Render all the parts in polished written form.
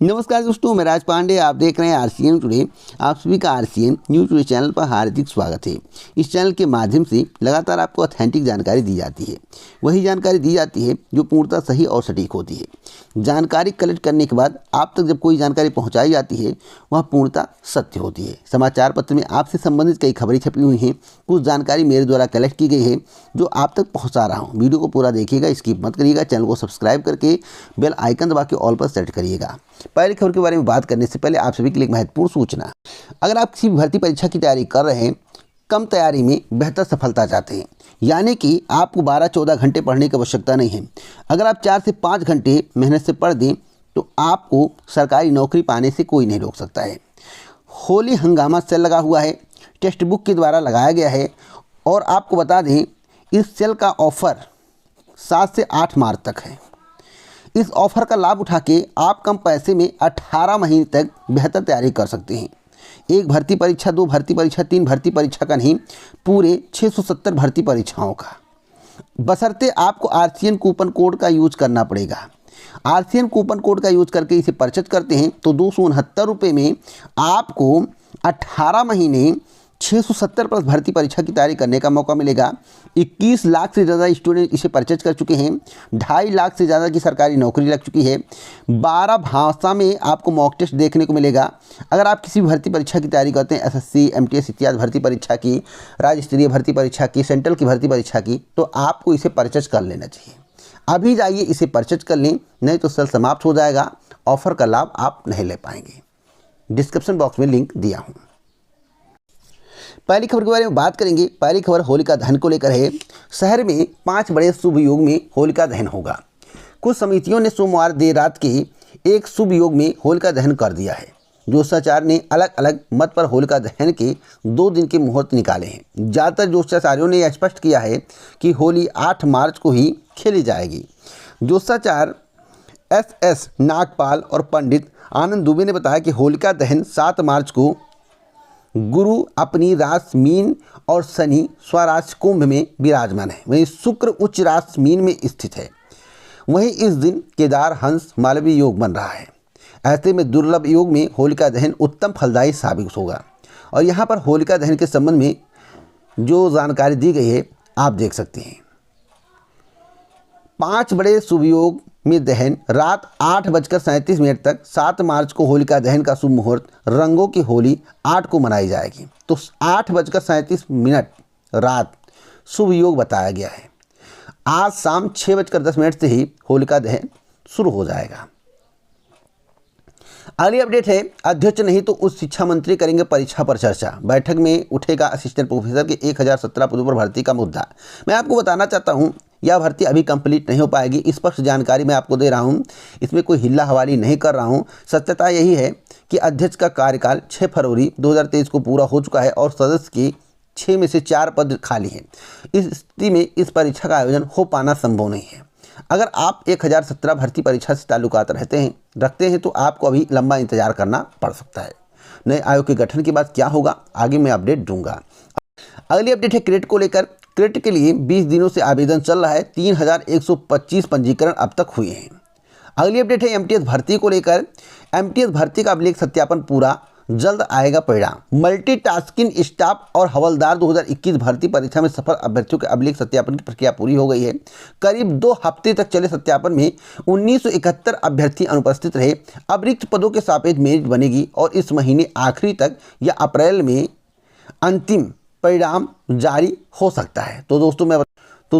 नमस्कार दोस्तों, मैं राज पांडे। आप देख रहे हैं आरसीएन टुडे। आप सभी का आरसीएन न्यूज टुडे चैनल पर हार्दिक स्वागत है। इस चैनल के माध्यम से लगातार आपको ऑथेंटिक जानकारी दी जाती है। वही जानकारी दी जाती है जो पूर्णतः सही और सटीक होती है। जानकारी कलेक्ट करने के बाद आप तक जब कोई जानकारी पहुँचाई जाती है वह पूर्णतः सत्य होती है। समाचार पत्र में आपसे संबंधित कई खबरें छपी हुई हैं। कुछ जानकारी मेरे द्वारा कलेक्ट की गई है जो आप तक पहुँचा रहा हूँ। वीडियो को पूरा देखिएगा, स्किप मत करिएगा। चैनल को सब्सक्राइब करके बेल आइकन दबा के ऑल पर सेट करिएगा। पहली खबर के बारे में बात करने से पहले आप सभी के लिए एक महत्वपूर्ण सूचना। अगर आप किसी भी भर्ती परीक्षा की तैयारी कर रहे हैं, कम तैयारी में बेहतर सफलता चाहते हैं, यानी कि आपको 12-14 घंटे पढ़ने की आवश्यकता नहीं है। अगर आप 4 से 5 घंटे मेहनत से पढ़ दें तो आपको सरकारी नौकरी पाने से कोई नहीं रोक सकता है। होली हंगामा सेल लगा हुआ है, टेक्स्ट बुक के द्वारा लगाया गया है। और आपको बता दें, इस सेल का ऑफ़र 7 से 8 मार्च तक है। इस ऑफ़र का लाभ उठा के आप कम पैसे में 18 महीने तक बेहतर तैयारी कर सकते हैं। एक भर्ती परीक्षा, 2 भर्ती परीक्षा, 3 भर्ती परीक्षा का नहीं, पूरे 670 भर्ती परीक्षाओं का। बशर्ते आपको आरसीएन कूपन कोड का यूज करना पड़ेगा। आरसीएन कूपन कोड का यूज करके इसे परचेज करते हैं तो 269 रुपये में आपको 18 महीने 670 प्लस भर्ती परीक्षा की तैयारी करने का मौका मिलेगा। 21 लाख से ज़्यादा स्टूडेंट इसे परचेज कर चुके हैं। 2.5 लाख से ज़्यादा की सरकारी नौकरी लग चुकी है। 12 भाषा में आपको मॉक टेस्ट देखने को मिलेगा। अगर आप किसी भी भर्ती परीक्षा की तैयारी करते हैं, एसएससी, एमटीएस इत्यादि भर्ती परीक्षा की, राज्य स्तरीय भर्ती परीक्षा की, सेंट्रल की भर्ती परीक्षा की, तो आपको इसे परचेज कर लेना चाहिए। अभी जाइए इसे परचेज कर लें, नहीं तो सेल समाप्त हो जाएगा। ऑफ़र का लाभ आप नहीं ले पाएंगे। डिस्क्रिप्शन बॉक्स में लिंक दिया हूँ। पहली खबर के बारे में बात करेंगे। पहली खबर होलिका दहन को लेकर है। शहर में 5 बड़े शुभ योग में होलिका दहन होगा। कुछ समितियों ने सोमवार देर रात के एक शुभ योग में होलिका दहन कर दिया है। ज्योतिषाचार्य ने अलग अलग मत पर होलिका दहन के 2 दिन के मुहूर्त निकाले हैं। ज़्यादातर ज्योतिषाचार्यों ने यह स्पष्ट किया है कि होली 8 मार्च को ही खेली जाएगी। ज्योतिषाचार्य एस नागपाल और पंडित आनंद दुबे ने बताया कि होलिका दहन 7 मार्च को गुरु अपनी राशि मीन और शनि स्वराशि कुंभ में विराजमान है। वहीं शुक्र उच्च राशि मीन में स्थित है। वहीं इस दिन केदार हंस मालवीय योग बन रहा है। ऐसे में दुर्लभ योग में होलिका दहन उत्तम फलदायी साबित होगा। और यहाँ पर होलिका दहन के संबंध में जो जानकारी दी गई है आप देख सकते हैं। 5 बड़े शुभ योग में दहन रात 8:37 तक। 7 मार्च को होलिका दहन का शुभ मुहूर्त रंगों की होली 8 को मनाई जाएगी। तो 8:37 रात शुभ योग बताया गया है। आज शाम 6:10 से ही होलिका दहन शुरू हो जाएगा। अगली अपडेट है, अध्यक्ष नहीं तो उच्च शिक्षा मंत्री करेंगे परीक्षा पर चर्चा। बैठक में उठेगा असिस्टेंट प्रोफेसर के 1017 पदों पर भर्ती का मुद्दा। मैं आपको बताना चाहता हूं, यह भर्ती अभी कंप्लीट नहीं हो पाएगी। स्पष्ट जानकारी मैं आपको दे रहा हूं, इसमें कोई हिल्ला हवाली नहीं कर रहा हूं। सत्यता यही है कि अध्यक्ष का कार्यकाल 6 फरवरी 2023 को पूरा हो चुका है और सदस्य के 6 में से 4 पद खाली हैं। इस स्थिति में इस परीक्षा का आयोजन हो पाना संभव नहीं है। अगर आप 1017 भर्ती परीक्षा से ताल्लुकात रखते हैं तो आपको अभी लंबा इंतजार करना पड़ सकता है। नए आयोग के गठन के बाद क्या होगा, आगे मैं अपडेट दूंगा। अगली अपडेट है क्रेट को लेकर। क्रेट के लिए 20 दिनों से आवेदन चल रहा है। 3125 पंजीकरण अब तक हुए हैं। अगली अपडेट है एमटीएस भर्ती को लेकर। एमटीएस भर्ती का अभिलेख सत्यापन पूरा, जल्द आएगा परिणाम। मल्टीटास्किंग स्टाफ और हवलदार 2021 भर्ती परीक्षा में सफल अभ्यर्थियों के अभिलेख सत्यापन की प्रक्रिया पूरी हो गई है। करीब 2 हफ्ते तक चले सत्यापन में 1971 अभ्यर्थी अनुपस्थित रहे। अब रिक्त पदों के सापेक्ष मेरिट बनेगी और इस महीने आखिरी तक या अप्रैल में अंतिम परिणाम जारी हो सकता है। तो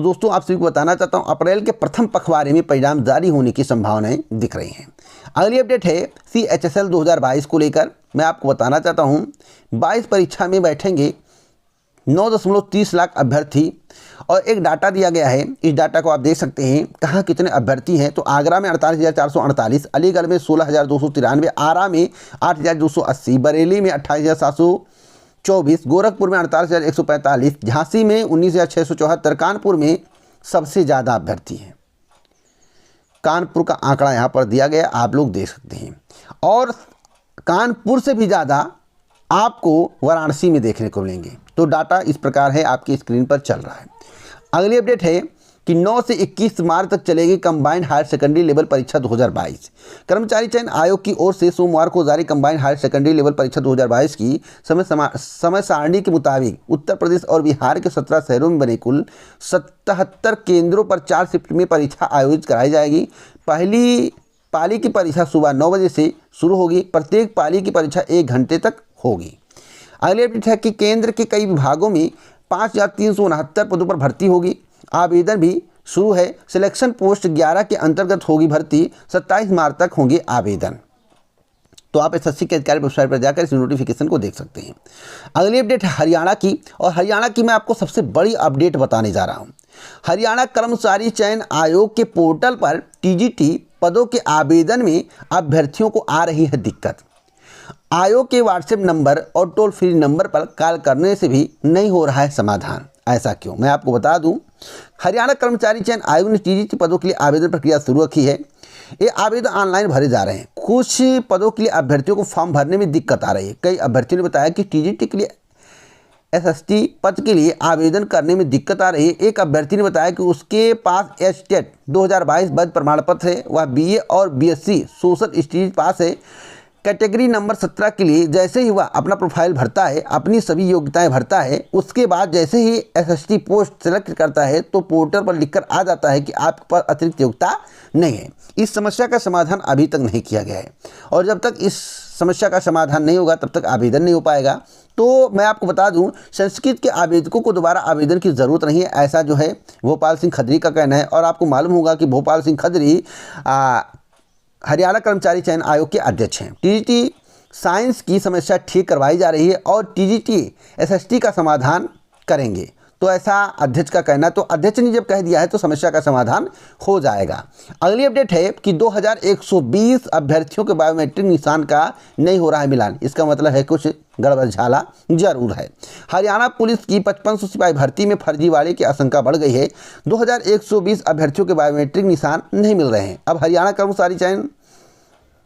दोस्तों आप सभी को बताना चाहता हूं, अप्रैल के प्रथम पखवाड़े में परिणाम जारी होने की संभावनाएं दिख रही हैं। अगली अपडेट है CHSL 2022 को लेकर। मैं आपको बताना चाहता हूं, 22 परीक्षा में बैठेंगे 9.30 लाख अभ्यर्थी और एक डाटा दिया गया है। इस डाटा को आप देख सकते हैं कहाँ कितने अभ्यर्थी हैं। तो आगरा में 48,448, अलीगढ़ में 16,293, आरा में 8,280, बरेली में 28,724, गोरखपुर में 48,145, झांसी में 19,674, कानपुर में सबसे ज़्यादा अभ्यर्थी हैं। कानपुर का आंकड़ा यहाँ पर दिया गया, आप लोग देख सकते हैं। और कानपुर से भी ज़्यादा आपको वाराणसी में देखने को मिलेंगे। तो डाटा इस प्रकार है, आपकी स्क्रीन पर चल रहा है। अगली अपडेट है कि 9 से 21 मार्च तक चलेगी कंबाइंड हायर सेकेंडरी लेवल परीक्षा 2022। कर्मचारी चयन आयोग की ओर से सोमवार को जारी कंबाइंड हायर सेकेंडरी लेवल परीक्षा 2022 की समय सारणी के मुताबिक उत्तर प्रदेश और बिहार के 17 शहरों में बने कुल 77 केंद्रों पर 4 शिफ्ट में परीक्षा आयोजित कराई जाएगी। पहली पाली की परीक्षा सुबह 9 बजे से शुरू होगी। प्रत्येक पाली की परीक्षा 1 घंटे तक होगी। अगली अपडेट है कि केंद्र के कई विभागों में 5369 पदों पर भर्ती होगी। आवेदन भी शुरू है। सिलेक्शन पोस्ट 11 के अंतर्गत होगी भर्ती। 27 मार्च तक होंगे आवेदन। तो आप एसएससी के अधिकारी वेबसाइट पर जाकर इस नोटिफिकेशन को देख सकते हैं। अगली अपडेट है हरियाणा की, और हरियाणा की मैं आपको सबसे बड़ी अपडेट बताने जा रहा हूं। हरियाणा कर्मचारी चयन आयोग के पोर्टल पर टीजीटी पदों के आवेदन में अभ्यर्थियों को आ रही है दिक्कत। आयोग के व्हाट्सएप नंबर और टोल फ्री नंबर पर कॉल करने से भी नहीं हो रहा है समाधान। ऐसा क्यों, मैं आपको बता दूं। हरियाणा कर्मचारी चयन आयोग ने टीजीटी पदों के लिए आवेदन प्रक्रिया शुरू रखी है। ये आवेदन ऑनलाइन भरे जा रहे हैं। कुछ पदों के लिए अभ्यर्थियों को फॉर्म भरने में दिक्कत आ रही है। कई अभ्यर्थियों ने बताया कि टीजीटी के लिए एसएसटी पद के लिए आवेदन करने में दिक्कत आ रही है। एक अभ्यर्थी ने बताया कि उसके पास एस्टेट 2022 वैध प्रमाण पत्र है। वह बीए और बीएससी सोशल स्टडीज पास है। कैटेगरी नंबर 17 के लिए जैसे ही वह अपना प्रोफाइल भरता है, अपनी सभी योग्यताएं भरता है, उसके बाद जैसे ही एसएसटी पोस्ट सेलेक्ट करता है तो पोर्टल पर लिखकर आ जाता है कि आपके पास अतिरिक्त योग्यता नहीं है। इस समस्या का समाधान अभी तक नहीं किया गया है, और जब तक इस समस्या का समाधान नहीं होगा तब तक आवेदन नहीं हो पाएगा। तो मैं आपको बता दूं, संस्कृत के आवेदकों को दोबारा आवेदन की ज़रूरत नहीं है, ऐसा जो है भोपाल सिंह खदरी का कहना है। और आपको मालूम होगा कि भोपाल सिंह खदरी हरियाणा कर्मचारी चयन आयोग के अध्यक्ष हैं। टीजीटी साइंस की समस्या ठीक करवाई जा रही है और टीजीटी एसएसटी का समाधान करेंगे, तो ऐसा अध्यक्ष का कहना। तो अध्यक्ष ने जब कह दिया है तो समस्या का समाधान हो जाएगा। अगली अपडेट है कि 2120 अभ्यर्थियों के बायोमेट्रिक निशान का नहीं हो रहा है मिलान। इसका मतलब है कुछ गड़बड़झाला जरूर है। हरियाणा पुलिस की 5500 सिपाही भर्ती में फर्जीवाड़े की आशंका बढ़ गई है। 2120 अभ्यर्थियों के बायोमेट्रिक निशान नहीं मिल रहे हैं। अब हरियाणा कर्मचारी चयन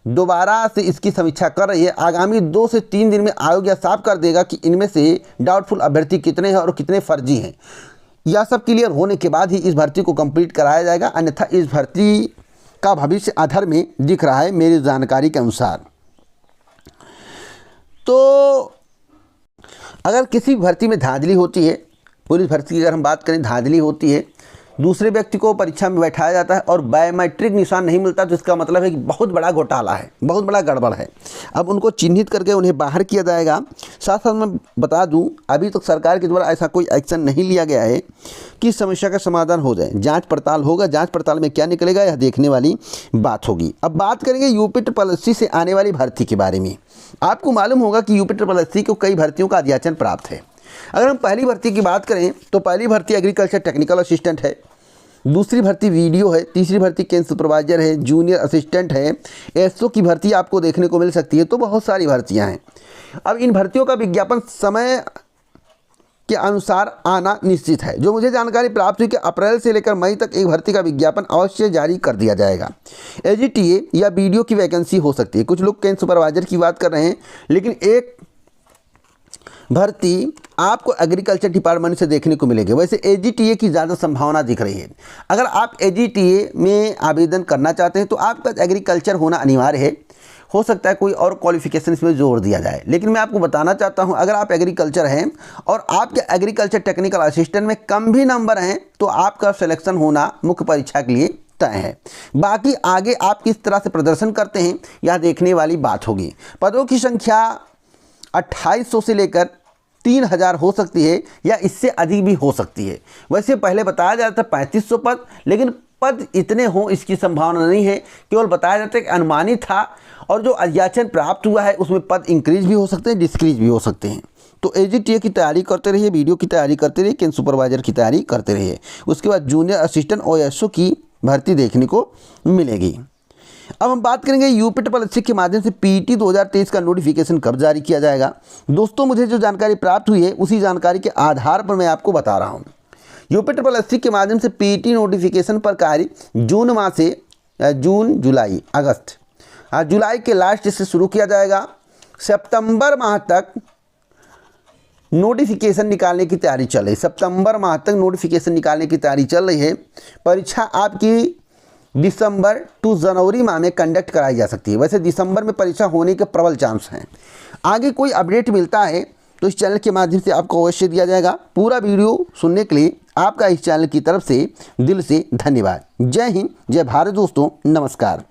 दोबारा से इसकी समीक्षा कर रही है। आगामी 2 से 3 दिन में आयोग यह साफ कर देगा कि इनमें से डाउटफुल अभ्यर्थी कितने हैं और कितने फर्जी हैं। यह सब क्लियर होने के बाद ही इस भर्ती को कंप्लीट कराया जाएगा, अन्यथा इस भर्ती का भविष्य अधर में दिख रहा है मेरी जानकारी के अनुसार। तो अगर किसी भर्ती में धांधली होती है, पुलिस भर्ती की अगर हम बात करें, धांधली होती है, दूसरे व्यक्ति को परीक्षा में बैठाया जाता है और बायोमेट्रिक निशान नहीं मिलता, तो इसका मतलब है कि बहुत बड़ा घोटाला है, बहुत बड़ा गड़बड़ है। अब उनको चिन्हित करके उन्हें बाहर किया जाएगा। साथ साथ मैं बता दूं, अभी तक सरकार के द्वारा ऐसा कोई एक्शन नहीं लिया गया है कि समस्या का समाधान हो जाए। जांच पड़ताल होगा, जांच पड़ताल में क्या निकलेगा यह देखने वाली बात होगी। अब बात करेंगे यूपी SSSC से आने वाली भर्ती के बारे में। आपको मालूम होगा कि यूपी SSSC को कई भर्तियों का अध्याचन प्राप्त है। अगर हम पहली भर्ती की बात करें तो पहली भर्ती एग्रीकल्चर टेक्निकल असिस्टेंट है, दूसरी भर्ती वीडियो है, तीसरी भर्ती कैंप सुपरवाइजर है, जूनियर असिस्टेंट है, एसओ की भर्ती आपको देखने को मिल सकती है। तो बहुत सारी भर्तियां हैं। अब इन भर्तियों का विज्ञापन समय के अनुसार आना निश्चित है। जो मुझे जानकारी प्राप्त हुई कि अप्रैल से लेकर मई तक एक भर्ती का विज्ञापन अवश्य जारी कर दिया जाएगा। एजीटीए या वीडियो की वैकेंसी हो सकती है। कुछ लोग कैंप सुपरवाइजर की बात कर रहे हैं, लेकिन एक भर्ती आपको एग्रीकल्चर डिपार्टमेंट से देखने को मिलेगी। वैसे एजीटीए की ज़्यादा संभावना दिख रही है। अगर आप एजीटीए में आवेदन करना चाहते हैं तो आपका एग्रीकल्चर होना अनिवार्य है। हो सकता है कोई और क्वालिफिकेशन इसमें जोड़ दिया जाए, लेकिन मैं आपको बताना चाहता हूं, अगर आप एग्रीकल्चर हैं और आपके एग्रीकल्चर टेक्निकल असिस्टेंट में कम भी नंबर हैं तो आपका सिलेक्शन होना मुख्य परीक्षा के लिए तय है। बाकी आगे आप किस तरह से प्रदर्शन करते हैं यह देखने वाली बात होगी। पदों की संख्या 2800 से लेकर 3000 हो सकती है या इससे अधिक भी हो सकती है। वैसे पहले बताया जाता था 3500 पद, लेकिन पद इतने हों इसकी संभावना नहीं है। केवल बताया जाता है कि अनुमानित था, और जो अध्याचन प्राप्त हुआ है उसमें पद इंक्रीज भी हो सकते हैं, डिस्क्रीज भी हो सकते हैं। तो एजीटीए की तैयारी करते रहिए, वीडियो की तैयारी करते रहिए, कैंप सुपरवाइजर की तैयारी करते रहिए। उसके बाद जूनियर असिस्टेंट और एसओ की भर्ती देखने को मिलेगी। अब हम बात करेंगे यूपी SSSC के माध्यम से पीटी 2023 का नोटिफिकेशन कब जारी किया जाएगा। दोस्तों, मुझे जो जानकारी प्राप्त हुई है उसी जानकारी के आधार पर मैं आपको बता रहा हूँ। यूपी SSSC के माध्यम से पीटी नोटिफिकेशन पर कार्य जून माह से जुलाई अगस्त जुलाई के लास्ट से शुरू किया जाएगा। सितंबर माह तक नोटिफिकेशन निकालने की तैयारी चल रही है। सितंबर माह तक नोटिफिकेशन निकालने की तैयारी चल रही है। परीक्षा आपकी दिसंबर टू जनवरी माह में कंडक्ट कराई जा सकती है। वैसे दिसंबर में परीक्षा होने के प्रबल चांस हैं। आगे कोई अपडेट मिलता है तो इस चैनल के माध्यम से आपको अवश्य दिया जाएगा। पूरा वीडियो सुनने के लिए आपका इस चैनल की तरफ से दिल से धन्यवाद। जय हिंद, जय भारत दोस्तों, नमस्कार।